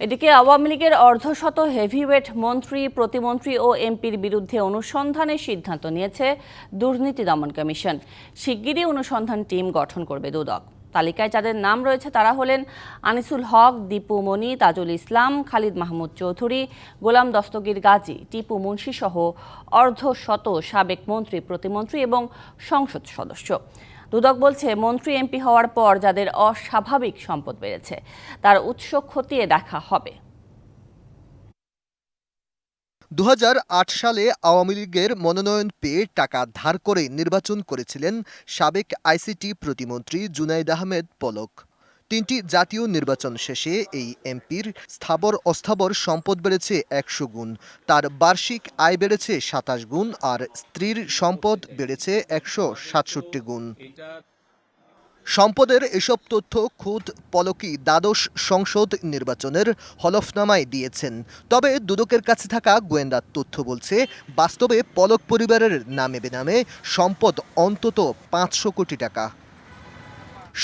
এদিকে আওয়ামী লীগের অর্ধশত হেভিওয়েট মন্ত্রী, প্রতিমন্ত্রী ও এমপির বিরুদ্ধে অনুসন্ধানের সিদ্ধান্ত নিয়েছে দুর্নীতি দমন কমিশন। শিগগিরই অনুসন্ধান টিম গঠন করবে দুদক। তালিকায় যাদের নাম রয়েছে তারা হলেন আনিসুল হক, দীপু মনি, তাজুল ইসলাম, খালিদ মাহমুদ চৌধুরী, গোলাম দস্তগীর গাজী, টিপু মুন্সি সহ অর্ধশত সাবেক মন্ত্রী, প্রতিমন্ত্রী এবং সংসদ সদস্য। দুদক বলছে, মন্ত্রী এমপি হওয়ার পর যাদের অস্বাভাবিক সম্পদ বেড়েছে তার উৎস খতিয়ে দেখা হবে। ২০০৮ সালে আওয়ামী লীগের মনোনয়ন পেয়ে টাকা ধার করে নির্বাচন করেছিলেন সাবেক আইসিটি প্রতিমন্ত্রী জুনাইদ আহমেদ পলক। ৩টি জাতীয় নির্বাচন শেষে এই এমপির স্থাবর অস্থাবর সম্পদ বেড়েছে ১০০ গুণ, তার বার্ষিক আয় বেড়েছে ২৭ গুণ, আর স্ত্রীর সম্পদ বেড়েছে ১৬৭ গুণ। সম্পদের এসব তথ্য খোদ পলকই দ্বাদশ সংসদ নির্বাচনের হলফনামায় দিয়েছেন। তবে দুদকের কাছে থাকা গোয়েন্দা তথ্য বলছে, বাস্তবে পলক পরিবারের নামে বেনামে সম্পদ অন্তত ৫০০ কোটি টাকা।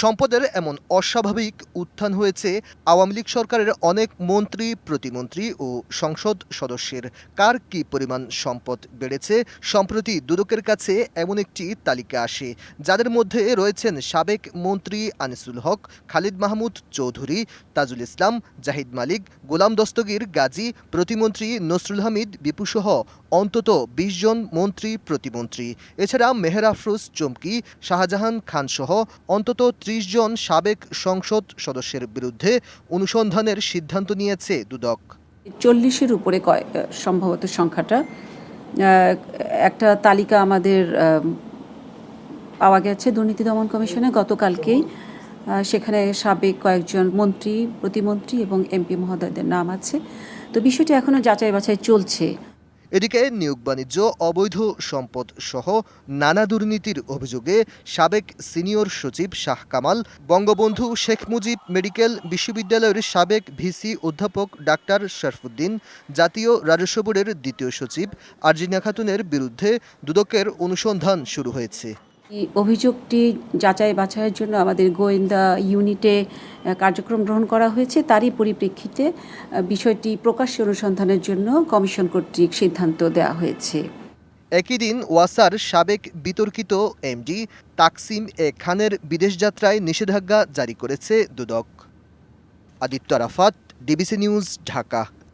সম্পদের এমন অস্বাভাবিক উত্থান হয়েছে আওয়ামী লীগ সরকারের অনেক মন্ত্রী, প্রতিমন্ত্রী ও সংসদ সদস্যের। কার কী পরিমাণ সম্পদ বেড়েছে, সম্প্রতি দুদকের কাছে এমন একটি তালিকা আসে, যাদের মধ্যে রয়েছেন সাবেক মন্ত্রী আনিসুল হক, খালিদ মাহমুদ চৌধুরী, তাজুল ইসলাম, জাহিদ মালিক, গোলাম দস্তগীর গাজী, প্রতিমন্ত্রী নসরুল হামিদ বিপুসহ অন্তত ২০ জন মন্ত্রী, প্রতিমন্ত্রী। এছাড়া মেহের আফরোজ চমকি, শাহজাহান খানসহ অন্তত ৩০ জন সাবেক সংসদ সদস্যের বিরুদ্ধে অনুসন্ধানের সিদ্ধান্ত নিয়েছে দুদক। ৪০-এর উপরে সম্ভবত সংখ্যাটা। একটা তালিকা আমাদের পাওয়া গেছে দুর্নীতি দমন কমিশনে গতকালকেই। সেখানে সাবেক কয়েকজন মন্ত্রী, প্রতিমন্ত্রী এবং এমপি মহোদয়দের নাম আছে। তো বিষয়টি এখনো যাচাই বাছাই চলছে। এদিকে নিয়োগ বাণিজ্য, অবৈধ সম্পদ সহ নানা দুর্নীতির অভিযোগে সাবেক সিনিয়র সচিব শাহ কামাল, বঙ্গবন্ধু শেখ মুজিব মেডিকেল বিশ্ববিদ্যালয়ের সাবেক ভিসি অধ্যাপক ডাক্তার শরফুদ্দিন, জাতীয় রাজস্ব বোর্ডের দ্বিতীয় সচিব আরজিনা খাতুনের বিরুদ্ধে দুদকের অনুসন্ধান শুরু হয়েছে। এই অভিযোগটি যাচাই বাছাইয়ের জন্য আমাদের গোয়েন্দা ইউনিটে কার্যক্রম গ্রহণ করা হয়েছে। তারই পরিপ্রেক্ষিতে বিষয়টি প্রকাশ্যে অনুসন্ধানের জন্য কমিশন কর্তৃক সিদ্ধান্ত দেওয়া হয়েছে। একই দিন ওয়াসার সাবেক বিতর্কিত এমডি তাকসিম এ খানের বিদেশ যাত্রায় নিষেধাজ্ঞা জারি করেছে দুদক। Aditya Arafat, DBC news, Dhaka.